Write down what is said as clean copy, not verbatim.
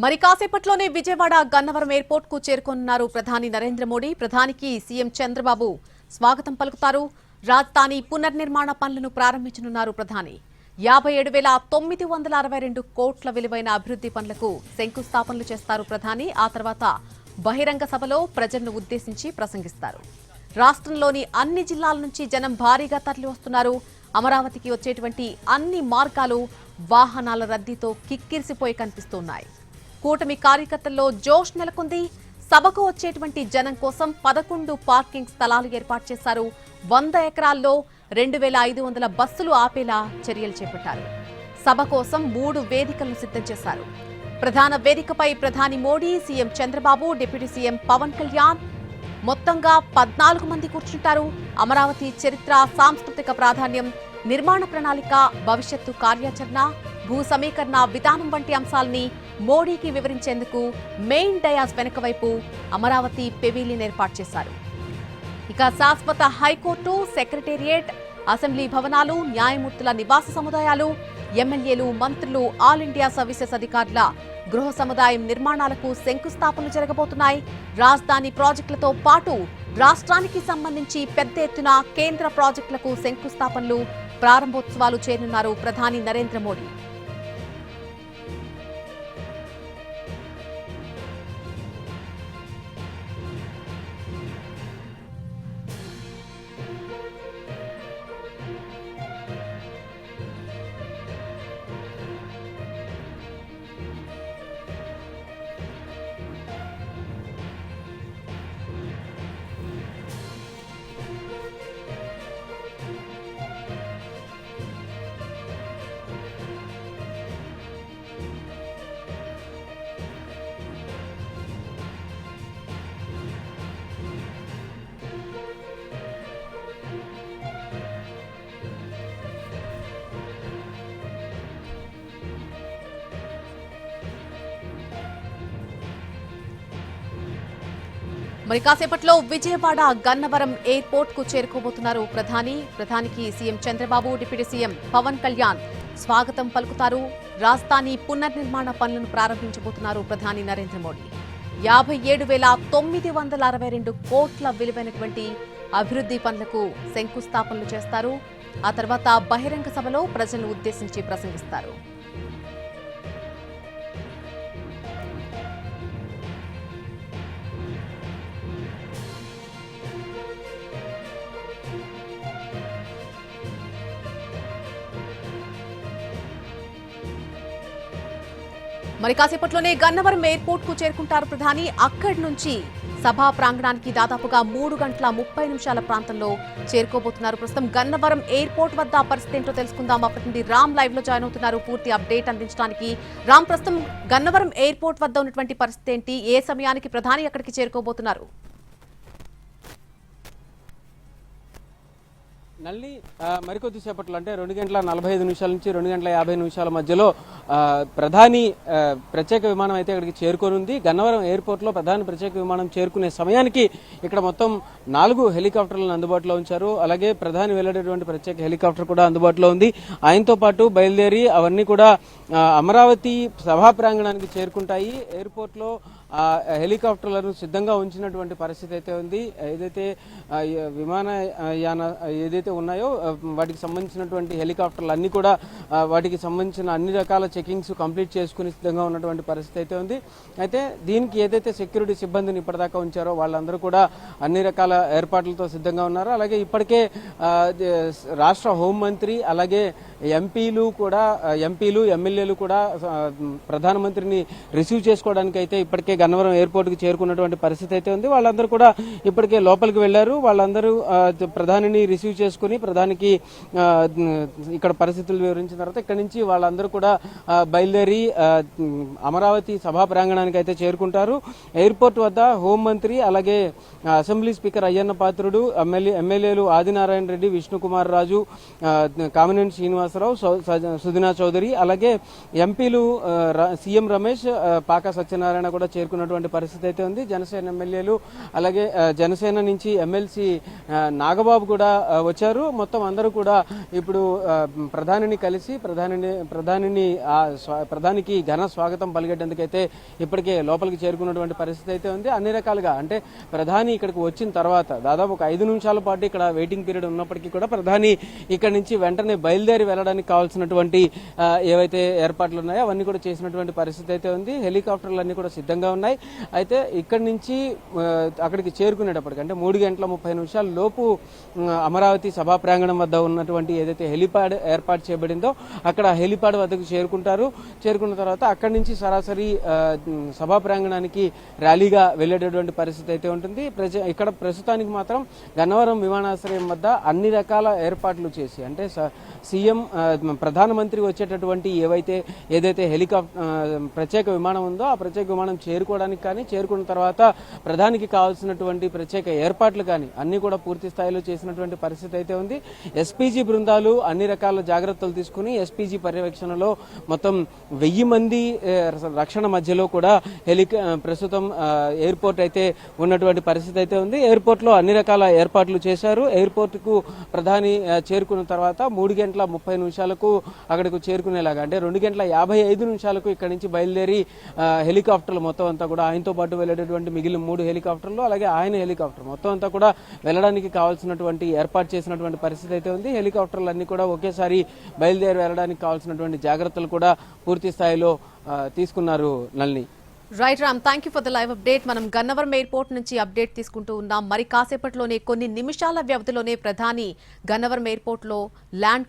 మరి కాసేపట్లోనే విజయవాడ గన్నవరం ఎయిర్పోర్ట్ కు చేరుకోనున్నారు ప్రధాని నరేంద్ర మోడీ. ప్రధానికి సీఎం చంద్రబాబు స్వాగతం పలుకుతారు. రాజధాని పునర్నిర్మాణ పనులను ప్రారంభించనున్నారు ప్రధాని. 57,962 కోట్ల విలువైన అభివృద్ధి పనులకు శంకుస్థాపనలు చేస్తారు ప్రధాని. ఆ తర్వాత బహిరంగ సభలో ప్రజలను ఉద్దేశించి ప్రసంగిస్తారు. రాష్ట్రంలోని అన్ని జిల్లాల నుంచి జనం భారీగా తరలివస్తున్నారు. అమరావతికి వచ్చేటువంటి అన్ని మార్గాలు వాహనాల రద్దీతో కిక్కిరిసిపోయి కనిపిస్తున్నాయి. కూటమి కార్యకర్తల్లో జోష్ నెలకొంది. సభకు వచ్చేటువంటి జనం కోసం 11 పార్కింగ్ స్థలాలు ఏర్పాటు చేశారు. 100 ఎకరాల్లో 2,500 బస్సులు ఆపేలా చర్యలు చేపట్టారు. సభ కోసం 3 వేదికలను సిద్ధం చేశారు. ప్రధాన వేదికపై ప్రధాని Modi, CM Chandrababu, deputy CM Pawan Kalyan మొత్తంగా 14 మంది కూర్చుంటారు. అమరావతి చరిత్ర, సాంస్కృతిక ప్రాధాన్యం, నిర్మాణ ప్రణాళిక, భవిష్యత్తు కార్యాచరణ, భూ సమీకరణ విధానం వంటి అంశాలని మోడీకి వివరించేందుకు మెయిన్ డయాస్ వెనుక వైపు అమరావతి పెవిలియన్ ఏర్పాటు చేశారు. ఇక శాశ్వత హైకోర్టు, సెక్రటేరియట్, అసెంబ్లీ భవనాలు, న్యాయమూర్తుల నివాస సముదాయాలు, ఎమ్మెల్యేలు, మంత్రులు, ఆల్ ఇండియా సర్వీసెస్ అధికారుల గృహ సముదాయం నిర్మాణాలకు శంకుస్థాపనలు జరగబోతున్నాయి. రాజధాని ప్రాజెక్టులతో పాటు రాష్ట్రానికి సంబంధించి పెద్ద ఎత్తున కేంద్ర ప్రాజెక్టులకు శంకుస్థాపనలు, ప్రారంభోత్సవాలు చేయనున్నారు ప్రధాని నరేంద్ర మోడీ. మరి కాసేపట్లో విజయవాడ గన్నవరం ఎయిర్పోర్ట్ కు చేరుకోబోతున్నారు ప్రధానికి CM Chandrababu, deputy CM Pawan Kalyan స్వాగతం పలుకుతారు. రాజధాని పునర్నిర్మాణ పనులను ప్రారంభించబోతున్నారు ప్రధాని నరేంద్ర మోడీ. 57,962 కోట్ల విలువైనటువంటి అభివృద్ధి పనులకు శంకుస్థాపనలు చేస్తారు. ఆ తర్వాత బహిరంగ సభలో ప్రజలను ఉద్దేశించి ప్రసంగిస్తారు. మరి కాసేపట్లోనే గన్నవరం ఎయిర్పోర్ట్ కు చేరుకుంటారు ప్రధాని. అక్కడి నుంచి సభా ప్రాంగణానికి దాదాపుగా 3 గంటల 30 నిమిషాల ప్రాంతంలో చేరుకోబోతున్నారు. ప్రస్తుతం గన్నవరం ఎయిర్పోర్ట్ వద్ద పరిస్థితి ఏంటో తెలుసుకుందాం. అప్పటి నుండి రామ్ లైవ్ లో జాయిన్ అవుతున్నారు పూర్తి అప్డేట్ అందించడానికి. రామ్, ప్రస్తుతం గన్నవరం ఎయిర్పోర్ట్ వద్ద ఉన్నటువంటి పరిస్థితి ఏంటి? ఏ సమయానికి ప్రధాని అక్కడికి చేరుకోబోతున్నారు? నల్లి మరికొద్ది సేపట్లో అంటే 2 గంటల 45 నిమిషాల నుంచి 2 గంటల 50 నిమిషాల మధ్యలో ప్రధాని ప్రత్యేక విమానం అయితే ఇక్కడికి చేరుకోనుంది. గన్నవరం ఎయిర్పోర్ట్లో ప్రధాని ప్రత్యేక విమానం చేరుకునే సమయానికి ఇక్కడ మొత్తం 4 హెలికాప్టర్లను అందుబాటులో ఉంచారు. అలాగే ప్రధాని వెళ్లేటటువంటి ప్రత్యేక హెలికాప్టర్ కూడా అందుబాటులో ఉంది. ఆయనతో పాటు బయలుదేరి అవన్నీ కూడా అమరావతి సభా ప్రాంగణానికి చేరుకుంటాయి. ఎయిర్పోర్ట్లో హెలికాప్టర్లను సిద్ధంగా ఉంచినటువంటి పరిస్థితి అయితే ఉంది. ఏదైతే విమానయాన ఏదైతే ఉన్నాయో వాటికి సంబంధించినటువంటి హెలికాప్టర్లు అన్ని కూడా వాటికి సంబంధించిన అన్ని రకాల చెకింగ్స్ కంప్లీట్ చేసుకుని సిద్ధంగా ఉన్నటువంటి పరిస్థితి అయితే ఉంది. అయితే దీనికి ఏదైతే సెక్యూరిటీ సిబ్బందిని ఇప్పటిదాకా ఉంచారో వాళ్ళందరూ కూడా అన్ని రకాల ఏర్పాట్లతో సిద్ధంగా ఉన్నారు. అలాగే ఇప్పటికే రాష్ట్ర హోంమంత్రి అలాగే ఎంపీలు ఎమ్మెల్యేలు కూడా ప్రధానమంత్రిని రిసీవ్ చేసుకోవడానికి అయితే ఇప్పటికే గన్నవరం ఎయిర్పోర్ట్ కి చేరుకున్నటువంటి పరిస్థితి అయితే ఉంది. వాళ్ళందరూ కూడా ఇప్పటికే లోపలికి వెళ్లారు. వాళ్ళందరూ ప్రధానిని రిసీవ్ చేసుకుని ప్రధానికి ఇక్కడ పరిస్థితులు వివరించిన తర్వాత ఇక్కడ నుంచి వాళ్ళందరూ కూడా బయలుదేరి అమరావతి సభా ప్రాంగణానికి అయితే చేరుకుంటారు. ఎయిర్పోర్ట్ వద్ద హోంమంత్రి అలాగే అసెంబ్లీ స్పీకర్ అయ్యన్న పాత్రుడు, ఎమ్మెల్యేలు ఆదినారాయణ రెడ్డి, విష్ణుకుమార్ రాజు, కామినేని శ్రీనివాసరావు, సుదినా చౌదరి, అలాగే ఎంపీలు సీఎం రమేష్, పాకా సత్యనారాయణ కూడా చేరుకున్నటువంటి పరిస్థితి అయితే ఉంది. జనసేన ఎమ్మెల్యేలు అలాగే జనసేన నుంచి ఎమ్మెల్సీ నాగబాబు కూడా వచ్చారు. మొత్తం అందరూ కూడా ఇప్పుడు ప్రధానిని కలిసి ప్రధానికి ఘన స్వాగతం పలిగేటందుకైతే ఇప్పటికే లోపలికి చేరుకున్నటువంటి పరిస్థితి అయితే ఉంది. అన్ని రకాలుగా అంటే ప్రధాని ఇక్కడికి వచ్చిన తర్వాత దాదాపు ఒక 5 నిమిషాల పాటు ఇక్కడ వెయిటింగ్ పీరియడ్ ఉన్నప్పటికీ కూడా ప్రధాని ఇక్కడ నుంచి వెంటనే బయలుదేరి వెళ్ళడానికి కావాల్సినటువంటి ఏవైతే ఏర్పాట్లు ఉన్నాయో అవన్నీ కూడా చేసినటువంటి పరిస్థితి అయితే ఉంది. హెలికాప్టర్లు అన్ని కూడా సిద్ధంగా ఉన్నాయి. అయితే ఇక్కడి నుంచి అక్కడికి చేరుకునేటప్పటికి అంటే 3:30 లోపు అమరావతి సభా ప్రాంగణం వద్ద ఉన్నటువంటి ఏదైతే హెలిప్యాడ్ ఏర్పాటు చేయబడిందో అక్కడ హెలిప్యాడ్ వద్దకు చేరుకున్న తర్వాత అక్కడి నుంచి సరాసరి సభా ప్రాంగణానికి ర్యాలీగా వెళ్లేటటువంటి పరిస్థితి అయితే ఉంటుంది. ఇక్కడ ప్రస్తుతానికి మాత్రం గన్నవరం విమానాశ్రయం వద్ద అన్ని రకాల ఏర్పాట్లు చేసి అంటే సీఎం ప్రధానమంత్రి వచ్చేటటువంటి ఏదైతే ప్రత్యేక విమానం ఉందో ఆ ప్రత్యేక విమానం చేరుకోవడానికి కానీ చేరుకున్న తర్వాత ప్రధానికి కావాల్సినటువంటి ప్రత్యేక ఏర్పాట్లు కానీ అన్ని కూడా పూర్తి స్థాయిలో చేసినటువంటి పరిస్థితి అయితే ఉంది. ఎస్పీజీ బృందాలు అన్ని రకాల జాగ్రత్తలు తీసుకుని ఎస్పీజీ పర్యవేక్షణలో మొత్తం 1000 మంది రక్షణ మధ్యలో కూడా ప్రస్తుతం ఎయిర్పోర్ట్ అయితే ఉన్నటువంటి పరిస్థితి అయితే ఉంది. ఎయిర్పోర్ట్ లో అన్ని రకాల ఏర్పాట్లు చేశారు. ఎయిర్పోర్ట్ కు ప్రధాని చేరుకున్న తర్వాత 3:30 అక్కడికి చేరుకునేలాగా అంటే 2:55 ఇక్కడ నుంచి బయలుదేరి హెలికాప్టర్లు మొత్తం అంతా కూడా ఆయనతో పాటు వెళ్ళేటటువంటి మిగిలిన 3 హెలికాప్టర్లు అలాగే ఆయన హెలికాప్టర్ మొత్తం అంతా కూడా వెళ్ళడానికి కావాల్సినటువంటి ఏర్పాటు చేసినటువంటి పరిస్థితి అయితే ఉంది. హెలికాప్టర్లు అన్ని కూడా ఒకేసారి బయలుదేరి వెళ్ళడానికి కావాల్సినటువంటి జాగ్రత్తలు కూడా పూర్తి స్థాయిలో తీసుకున్నారు. నల్ని రైట్ Ram, thank you for the live update. మనం గన్నవరం ఎయిర్పోర్ట్ నుంచి అప్డేట్ తీసుకుంటూ ఉన్నాం. మరి కాసేపట్లోనే కొన్ని నిమిషాల వ్యవధిలోనే ప్రధాని గన్నవరం ఎయిర్పోర్ట్ లో ల్యాండ్